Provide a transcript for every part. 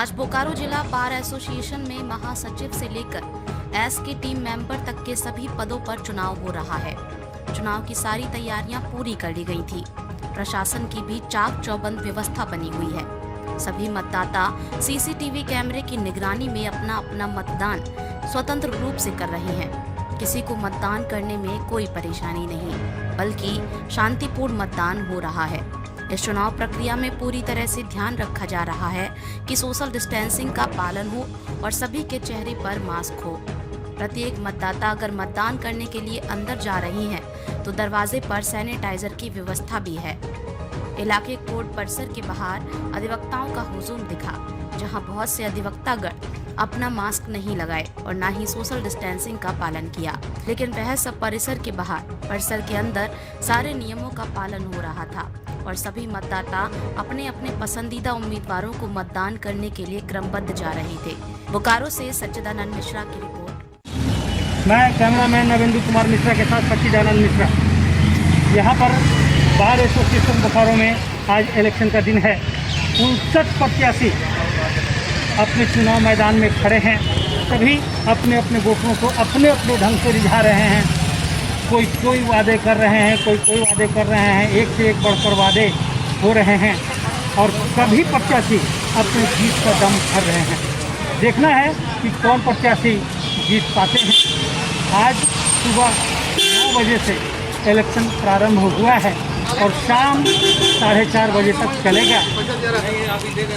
आज बोकारो जिला bar association में महासचिव से लेकर एस के टीम मेंबर तक के सभी पदों पर चुनाव हो रहा है। चुनाव की सारी तैयारियां पूरी कर ली गई थी। प्रशासन की भी चाक चौबंद व्यवस्था बनी हुई है। सभी मतदाता सीसीटीवी कैमरे की निगरानी में अपना अपना मतदान स्वतंत्र रूप से कर रहे हैं। किसी को मतदान करने में कोई परेशानी नहीं, बल्कि शांतिपूर्ण मतदान हो रहा है। इस चुनाव प्रक्रिया में पूरी तरह से ध्यान रखा जा रहा है कि सोशल डिस्टेंसिंग का पालन हो और सभी के चेहरे पर मास्क हो। प्रत्येक मतदाता अगर मतदान करने के लिए अंदर जा रही हैं, तो दरवाजे पर सैनिटाइजर की व्यवस्था भी है। इलाके कोर्ट परिसर के बाहर अधिवक्ताओं का हुजूम दिखा, जहां बहुत से अधिवक्तागण अपना मास्क नहीं लगाए और न ही सोशल डिस्टेंसिंग का पालन किया। लेकिन वह सब परिसर के बाहर, परिसर के अंदर सारे नियमों का पालन हो रहा था और सभी मतदाता अपने अपने पसंदीदा उम्मीदवारों को मतदान करने के लिए क्रमबद्ध जा रहे थे। बोकारो से सच्चिदानंद मिश्रा की रिपोर्ट। मैं कैमरामैन नवेंद्र कुमार मिश्रा के साथ सच्चिदानंद मिश्रा। यहाँ पर बार एसोसिएशन बोकारो में आज इलेक्शन का दिन है। 59 प्रत्याशी अपने चुनाव मैदान में खड़े हैं। सभी अपने अपने वोटरों को अपने अपने ढंग से रिझा रहे हैं। कोई वादे कर रहे हैं, कोई वादे कर रहे हैं। एक से एक बढ़कर वादे हो रहे हैं और सभी प्रत्याशी अपने जीत का दम भर रहे हैं। देखना है कि कौन प्रत्याशी जीत पाते हैं। आज सुबह 9 बजे से इलेक्शन प्रारंभ हुआ है और शाम 4:30 बजे तक चलेगा।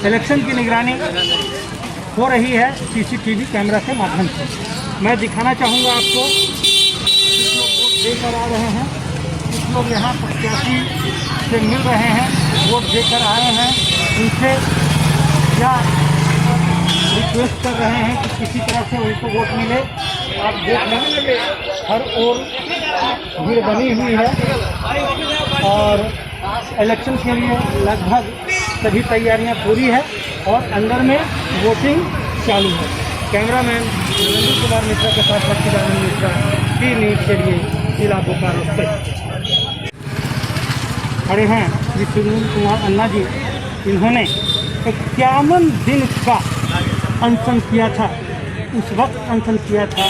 इलेक्शन की निगरानी हो रही है सीसीटीवी कैमरा के माध्यम से। मैं दिखाना चाहूँगा आपको, कुछ लोग वोट देकर आ रहे हैं, कुछ लोग यहाँ प्रत्याशी से मिल रहे हैं, वोट देकर आए हैं। उनसे क्या रिक्वेस्ट कर रहे हैं कि किसी तरह से उनको वोट मिले। आप देख लें, हर ओर भीड़ बनी हुई है और इलेक्शन के लिए लगभग सभी तैयारियां पूरी है और अंदर में वोटिंग चालू है। कैमरामैन नरेंद्र कुमार मिश्रा के साथ सच्चिदानंद मिश्रा की न्यूज़ के लिए जिला बोकारो से खड़े हैं श्री सुनील कुमार अन्ना जी। इन्होंने 51 दिन का अनशन किया था। उस वक्त अनशन किया था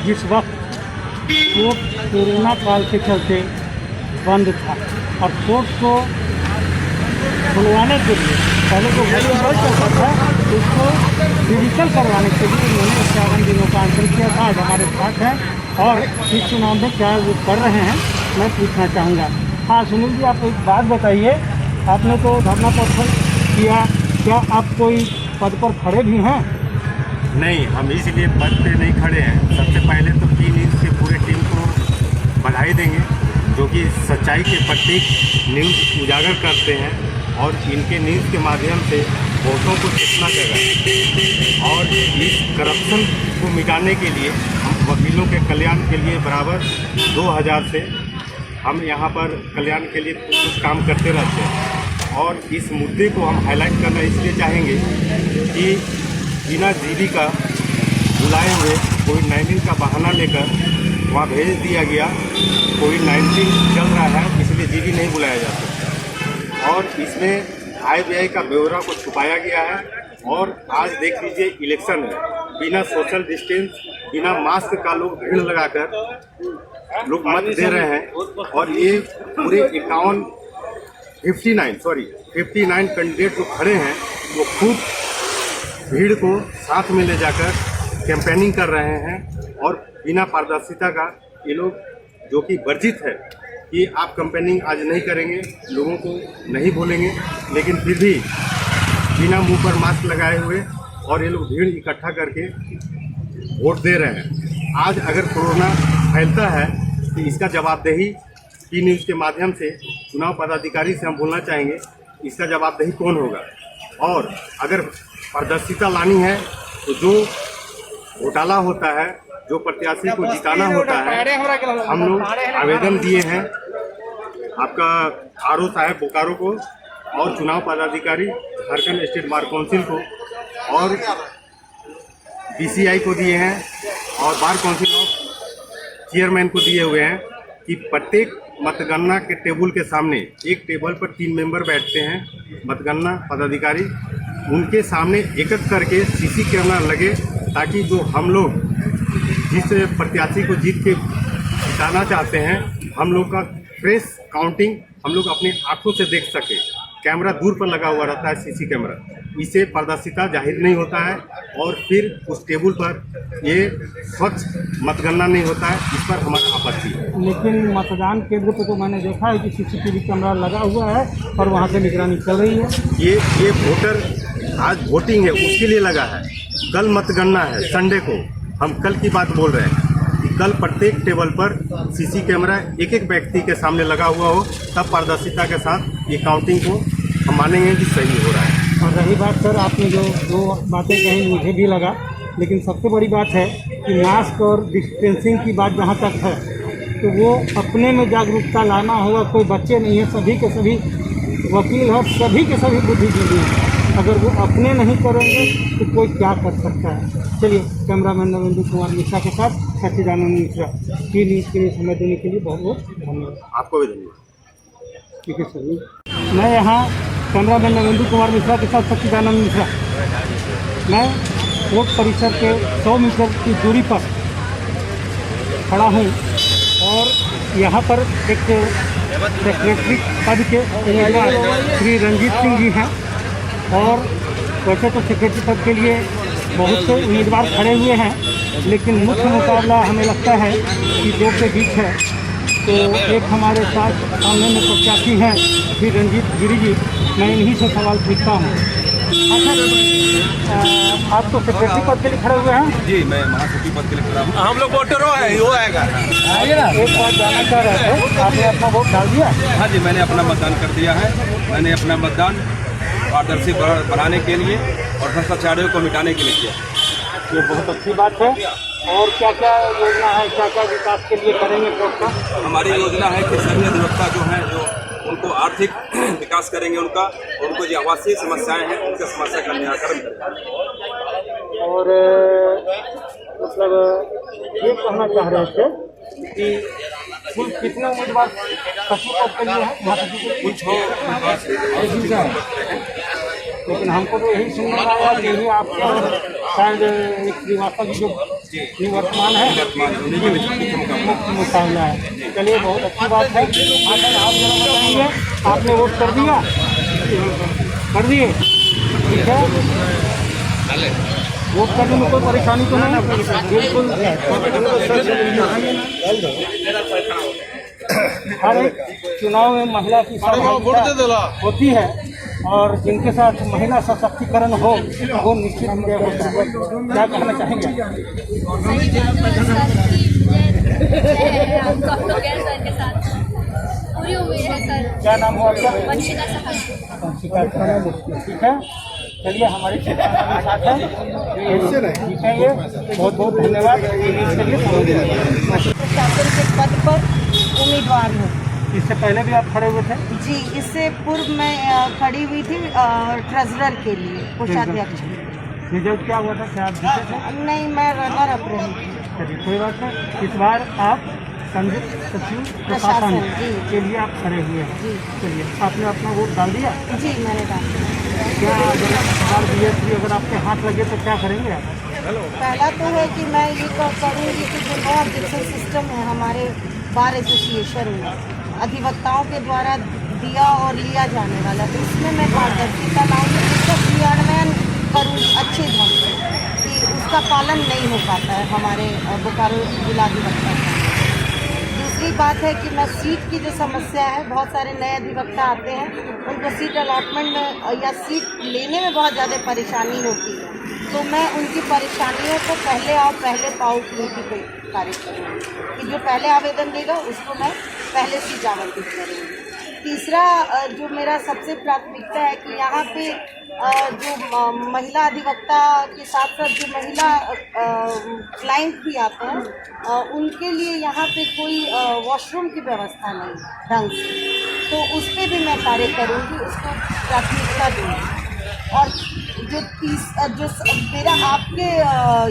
जिस वक्त कोर्ट कोरोना काल के चलते बंद था और कोर्ट को खुलवाने के लिए पहले तो वर्चुअल चलता था, उसको डिजिटल करवाने के लिए उन्होंने 51 दिनों का अनशन किया था। आज हमारे साथ हैं और इस चुनाव में क्या वो कर रहे हैं मैं पूछना चाहूँगा। हाँ सुनील जी, आप एक बात बताइए, आपने तो धरना प्रदर्शन किया, क्या आप कोई पद पर खड़े भी हैं? नहीं, हम इसलिए पद पे नहीं खड़े हैं। सबसे पहले तो पी न्यूज़ के पूरे टीम को बधाई देंगे, जो कि सच्चाई के प्रत्येक न्यूज़ उजागर करते हैं और इनके न्यूज़ के माध्यम से वोटों को चेतना जगा और इस करप्शन को मिटाने के लिए हम वकीलों के कल्याण के लिए बराबर 2000 से हम यहाँ पर कल्याण के लिए कुछ काम करते रहते हैं। और इस मुद्दे को हम हाईलाइट करना इसलिए चाहेंगे कि बिना जीडी का बुलाए हुए कोविड-19 का बहाना लेकर वहाँ भेज दिया गया। कोविड-19 चल रहा है, इसलिए जीडी नहीं बुलाया जाता और इसमें आय व्यय का ब्यौरा को छुपाया गया है। और आज देख लीजिए, इलेक्शन है, बिना सोशल डिस्टेंस, बिना मास्क का लोग भीड़ लगाकर लोग मत दे रहे हैं। और ये पूरे 59 कैंडिडेट जो खड़े हैं वो खूब भीड़ को साथ में ले जाकर कैंपेनिंग कर रहे हैं और बिना पारदर्शिता का ये लोग, जो कि वर्जित है कि आप कैंपेनिंग आज नहीं करेंगे, लोगों को नहीं बोलेंगे, लेकिन फिर भी बिना मुंह पर मास्क लगाए हुए और ये लोग भीड़ इकट्ठा करके वोट दे रहे हैं। आज अगर कोरोना फैलता है तो इसका जवाबदेही पी न्यूज़ के माध्यम से चुनाव पदाधिकारी से हम बोलना चाहेंगे, इसका जवाबदेही कौन होगा। और अगर पारदर्शिता लानी है तो जो घोटाला होता है, जो प्रत्याशी को जिताना होता है, हम लोग आवेदन दिए हैं आपका आरओ साहब बोकारो को और चुनाव पदाधिकारी झारखंड स्टेट बार काउंसिल को और बीसीआई को दिए हैं और बार काउंसिल ऑफ चेयरमैन को दिए हुए हैं कि प्रत्येक मतगणना के टेबल के सामने एक टेबल पर 3 मेंबर बैठते हैं, मतगणना पदाधिकारी उनके सामने एकत्र करके सीसी कैमरा लगे, ताकि जो हम लोग जिस प्रत्याशी को जीत के जिताना चाहते हैं, हम लोग का फ्रेश काउंटिंग हम लोग अपनी आंखों से देख सके। कैमरा दूर पर लगा हुआ रहता है, सीसी कैमरा, इससे पारदर्शिता जाहिर नहीं होता है और फिर उस टेबल पर ये स्वच्छ मतगणना नहीं होता है। इस पर हमारा आपत्ति है। लेकिन मतदान केंद्र पे तो मैंने देखा है कि सीसीटीवी कैमरा लगा हुआ है और वहाँ से निगरानी चल रही है। ये वोटर आज वोटिंग है उसके लिए लगा है, कल मतगणना है संडे को। हम कल की बात बोल रहे हैं कि कल प्रत्येक टेबल पर सीसी कैमरा एक एक व्यक्ति के सामने लगा हुआ हो, तब पारदर्शिता के साथ ये काउंटिंग को हम मानेंगे कि सही हो रहा है। और रही बात सर, आपने जो बातें कही मुझे भी लगा, लेकिन सबसे बड़ी बात है कि मास्क और डिस्टेंसिंग की बात जहाँ तक है तो वो अपने में जागरूकता लाना होगा। कोई बच्चे नहीं है, सभी के सभी वकील हैं, सभी के सभी बुद्धिजीवी हैं। अगर वो अपने नहीं करेंगे तो कोई क्या कर सकता है। चलिए, कैमरामैन नरेंद्र कुमार मिश्रा के साथ सच्चिदानंद मिश्रा, की न्यूज़ के लिए समय देने के लिए बहुत बहुत धन्यवाद। आपको भी धन्यवाद। ठीक है सर। मैं यहाँ कैमरामैन नरेंद्र कुमार मिश्रा के साथ सच्चिदानंद मिश्रा, मैं वोट परिसर के 100 मीटर की दूरी पर खड़ा हूँ और यहाँ पर एक सेक्रेटरी पद के उम्मीदवार श्री रंजीत सिंह जी हैं और वैसे तो सेक्रेटरी पद के लिए बहुत से उम्मीदवार खड़े हुए हैं, लेकिन मुख्य मुकाबला हमें लगता है कि दो के बीच है। तो एक हमारे साथ सामने में प्रत्याशी हैं श्री रंजीत गिरी जी, मैं इन्हीं से सवाल पूछता हूँ। हाँ सर, आप तो सेक्रेटरी पद के लिए खड़े हुए हैं? जी, मैं महासचिव पद के लिए खड़ा हूँ। हम लोग वोटरों हैं, वो आएगा। आइए ना, एक बात जानना चाह रहे थे, आपने अपना वोट डाल दिया? हाँ जी, मैंने अपना मतदान कर दिया है। मैंने अपना मतदान पारदर्शी बनाने के लिए और भ्रष्टाचारियों को मिटाने के लिए किया। ये बहुत अच्छी बात है। और क्या क्या योजना है, क्या क्या विकास के लिए करेंगे वोट का? हमारी योजना है कि सभी अधिवक्ता जो हैं, जो उनको आर्थिक विकास करेंगे, उनको जो आवासीय समस्याएं हैं उनके समस्या का निराकरण करेंगे। और मतलब ये कहना चाह रहे थे कि कुल कितने उम्मीदवार सचिव पद के लिए हैं? कुल 6 लेकिन हमको तो यही सुनने में आया कि यही आप शायद एक श्रीवास्तव जी जो निवर्तमान है मुख्य मुकाबला है। चलिए, बहुत अच्छी बात है। आप जरा बताइए, आपने वोट कर दिया? कर दिए? ठीक है, वोट करने में कोई परेशानी तो नहीं? बिल्कुल। हर एक चुनाव में महिला की सहभागिता होती है और जिनके साथ महिला सशक्तिकरण हो वो निश्चित रूप से होता है। क्या कहना चाहेंगे? पूरी उम्मीद है सर। क्या नाम हो आपका? वंशिका सहाय। वंशिका सहाय, ठीक है। चलिए, हमारे क्षेत्र के साथ है, ठीक है। ये बहुत बहुत धन्यवाद। प्रशासन के पद पर उम्मीदवार हूँ। इससे पहले भी आप खड़े हुए थे? जी, इससे पूर्व मैं खड़ी हुई थी ट्रेजरर के लिए, कोषाध्यक्ष। रिजल्ट क्या हुआ था? क्या आप जीते थे? नहीं, मैं रनर अप रही थी। चलिए, कोई बात नहीं। इस बार आप संयुक्त सचिव प्रशासन के लिए आप खड़े हुए हैं। जी। चलिए, आपने अपना वोट डाल दिया? जी, मैंने डाला। क्या अगर आपके हाथ लगे तो क्या करेंगे आप? पहला तो है कि मैं ये करूँगी कि जो नया ऑब्जेक्शन सिस्टम है हमारे बार एसोसिएशन में अधिवक्ताओं के द्वारा दिया और लिया जाने वाला, तो इसमें मैं पारदर्शिता लाऊंगी, उसका क्रियान्वयन करूँगी अच्छे ढंग से कि उसका पालन नहीं हो पाता है हमारे बोकारो जिलाधिवक्ता का। दूसरी बात है कि मैं सीट की जो समस्या है, बहुत सारे नए अधिवक्ता आते हैं, उनको सीट अलॉटमेंट में या सीट लेने में बहुत ज़्यादा परेशानी होती है, तो मैं उनकी परेशानियों को पहले आओ पहले पाओ की नीति पे कार्य करूँगी कि जो पहले आवेदन देगा उसको मैं पहले सीट आवंटित करूँगी। तीसरा जो मेरा सबसे प्राथमिकता है कि यहाँ पे जो महिला अधिवक्ता के साथ साथ जो महिला क्लाइंट भी आते हैं, उनके लिए यहाँ पे कोई वॉशरूम की व्यवस्था नहीं ढंग से, तो उस पर भी मैं कार्य करूँगी, उसको प्राथमिकता दूँगी। और जो मेरा आपके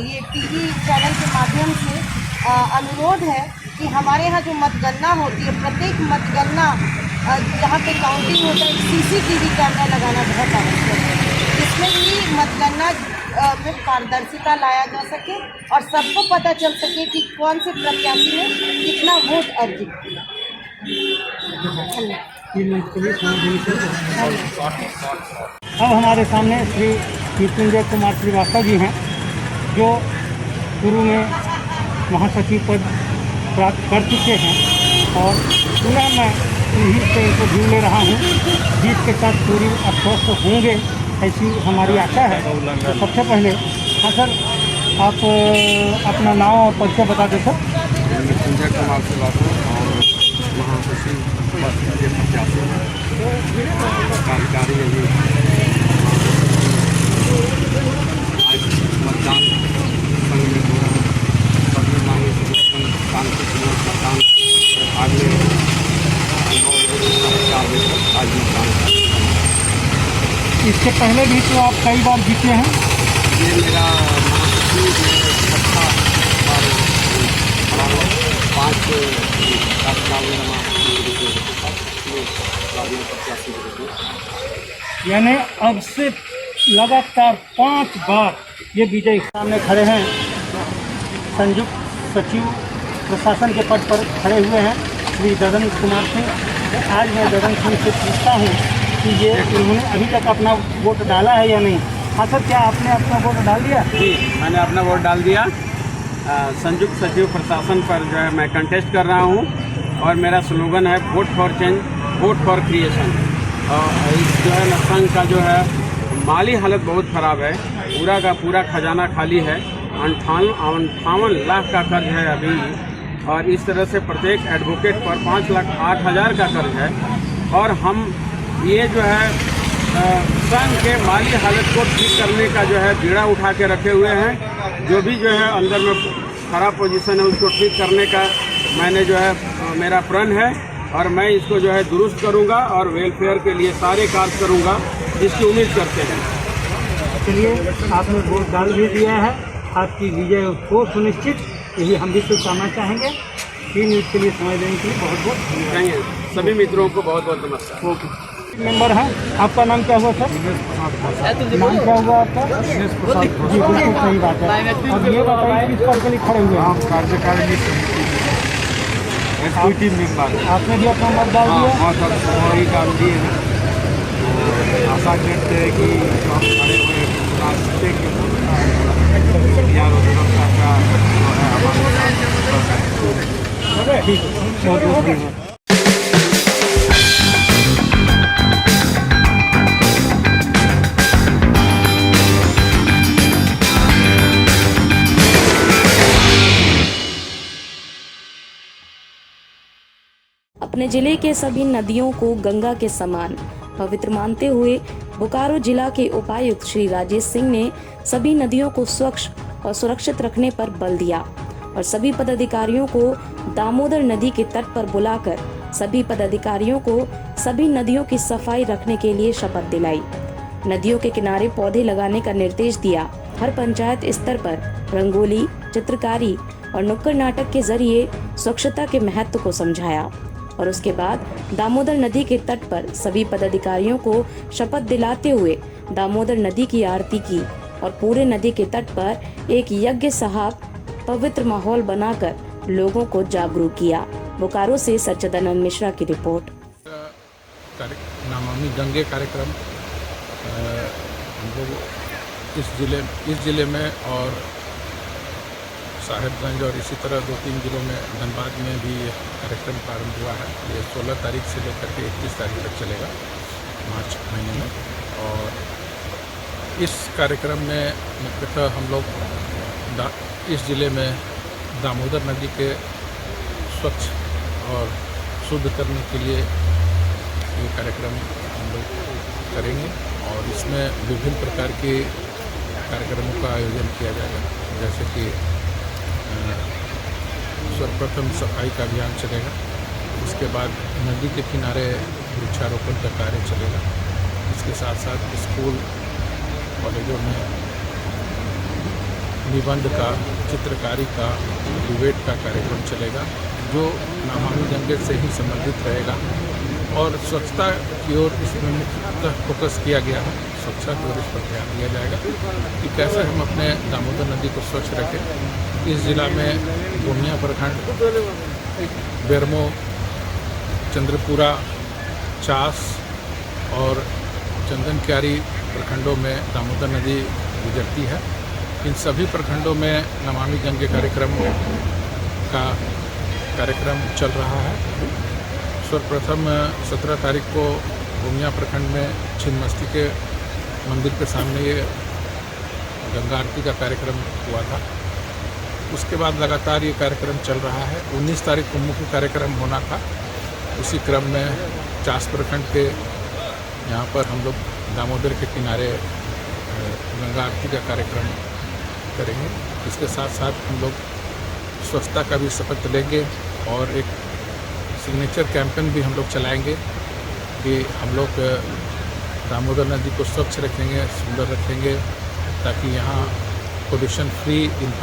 ये टीवी चैनल के माध्यम से अनुरोध है कि हमारे यहाँ जो मतगणना होती है, प्रत्येक मतगणना जहाँ पे काउंटिंग होता है CCTV कैमरा लगाना बहुत आवश्यक है, जिसमें कि मतगणना में पारदर्शिता लाया जा सके और सबको पता चल सके कि कौन से प्रत्याशी ने कितना वोट अर्जित किया। अब हमारे सामने श्री मृत्युंजय कुमार श्रीवास्तव जी हैं, जो शुरू में महासचिव पद प्राप्त कर चुके हैं और पूरा मैं इन्हीं से इंटरव्यू ले रहा हूँ। जीत के साथ पूरी आश्वस्त होंगे ऐसी हमारी आशा है। तो सबसे पहले हाँ सर, आप अपना नाम और परिचय बता दें सर। मृत्युंजय कुमार श्रीवास्तव और महासचिव पद के प्रत्याशी हैं। कार्यकारी यही आज मतदान संघ में पूरा सभी मांगे शांतिपूर्वक मतदान भाग ले रहे हैं। 4 बजे तक आज मतदान। इससे पहले भी तो आप कई बार जीते हैं। ये मेरा महासचिव छठा बार 5 साल में यानी अब से लगातार 5 बार ये विजय सामने खड़े हैं। संयुक्त सचिव प्रशासन के पद पर खड़े हुए हैं श्री ददन कुमार सिंह। आज मैं ददन सिंह से पूछता हूँ कि ये इन्होंने अभी तक अपना वोट डाला है या नहीं। हाँ सर, क्या आपने अपना वोट डाल दिया? जी, मैंने अपना वोट डाल दिया। संयुक्त सचिव प्रशासन पर जो है मैं कंटेस्ट कर रहा हूँ और मेरा स्लोगन है vote for change, vote for creation. और इस जो है ना संघ का जो है माली हालत बहुत ख़राब है, पूरा का पूरा खजाना खाली है। 58 लाख का कर्ज है अभी, और इस तरह से प्रत्येक एडवोकेट पर 5,08,000 का कर्ज है। और हम ये जो है संघ के माली हालत को ठीक करने का जो है बीड़ा उठा के रखे हुए हैं। जो भी जो है अंदर में खराब पोजीशन है उसको ठीक करने का मैंने जो है मेरा प्रण है, और मैं इसको जो है दुरुस्त करूंगा और वेलफेयर के लिए सारे कार्य करूंगा, जिसकी उम्मीद करते हैं। चलिए, आपने वोट डाल भी दिया है, आपकी विजय को सुनिश्चित, यही हम भी शुभकामना चाहेंगे। 3 मिनट के लिए समय देने के लिए बहुत बहुत धन्यवाद। सभी मित्रों को बहुत बहुत नमस्कार। ओके। मेंबर हैं, आपका नाम क्या हुआ सर? नाम क्या हुआ आपका? जी, बिल्कुल सही बात है। अब ये बताइए किस पद के लिए खड़े हुए हैं? कार्यकारिणी टीम मेंबर। आपने भी अपना मत डाल दिया? हाँ सर, वही डाल दिए हैं। आशा करते हैं कि जो हम खड़े हुए रास्ते के यार सुरक्षा का जो है हमारे साथ। ठीक है, बहुत बहुत धन्यवाद। अपने जिले के सभी नदियों को गंगा के समान पवित्र मानते हुए बोकारो जिला के उपायुक्त श्री राजेश सिंह ने सभी नदियों को स्वच्छ और सुरक्षित रखने पर बल दिया और सभी पदाधिकारियों को दामोदर नदी के तट पर बुलाकर सभी पदाधिकारियों को सभी नदियों की सफाई रखने के लिए शपथ दिलाई। नदियों के किनारे पौधे लगाने का निर्देश दिया। हर पंचायत स्तर पर रंगोली, चित्रकारी और नुक्कड़ नाटक के जरिए स्वच्छता के महत्व को समझाया और उसके बाद दामोदर नदी के तट पर सभी पदाधिकारियों को शपथ दिलाते हुए दामोदर नदी की आरती की और पूरे नदी के तट पर एक यज्ञ सहाब पवित्र माहौल बनाकर लोगों को जागरूक किया। बोकारो से सच्चिदानंद मिश्रा की रिपोर्ट। नमामि गंगे कार्यक्रम हम लोग इस जिले में और साहेबगंज और इसी तरह 2-3 जिलों में धनबाद में भी कार्यक्रम प्रारंभ हुआ है। ये 16 तारीख से लेकर के 31 तारीख तक चलेगा, मार्च महीने में। और इस कार्यक्रम में मुख्यतः हम लोग इस ज़िले में दामोदर नदी के स्वच्छ और शुद्ध करने के लिए ये कार्यक्रम हम लोग करेंगे और इसमें विभिन्न प्रकार के कार्यक्रमों का आयोजन किया जाएगा, जैसे कि सर्वप्रथम सफाई का अभियान चलेगा, उसके बाद नदी के किनारे वृक्षारोपण का कार्य चलेगा, इसके साथ साथ स्कूल कॉलेजों में निबंध का, चित्रकारी का, डिबेट का कार्यक्रम चलेगा, जो नमामि गंगे से ही संबंधित रहेगा। और स्वच्छता की ओर इसमें मुख्यतः फोकस किया गया है। स्वच्छता की ओर इस पर ध्यान दिया जाएगा कि कैसे हम अपने दामोदर नदी को स्वच्छ रखें। इस जिला में गोमिया प्रखंड, बेरमो, चंद्रपुरा, चास और चंदन क्यारी प्रखंडों में दामोदर नदी गुजरती है। इन सभी प्रखंडों में नमामि गंगे कार्यक्रम का कार्यक्रम चल रहा है। सर्वप्रथम 17 तारीख को गोमिया प्रखंड में छिन्नमस्ती के मंदिर के सामने ये गंगा आरती का कार्यक्रम हुआ था। उसके बाद लगातार ये कार्यक्रम चल रहा है। 19 तारीख को मुख्य कार्यक्रम होना था। उसी क्रम में चास प्रखंड के यहाँ पर हम लोग दामोदर के किनारे गंगा आरती का कार्यक्रम करेंगे। इसके साथ साथ हम लोग स्वच्छता का भी शपथ लेंगे और एक सिग्नेचर कैंपेन भी हम लोग चलाएंगे कि हम लोग दामोदर नदी को स्वच्छ रखेंगे, सुंदर रखेंगे, ताकि यहाँ पोल्यूशन फ्री इन्वायरमेंट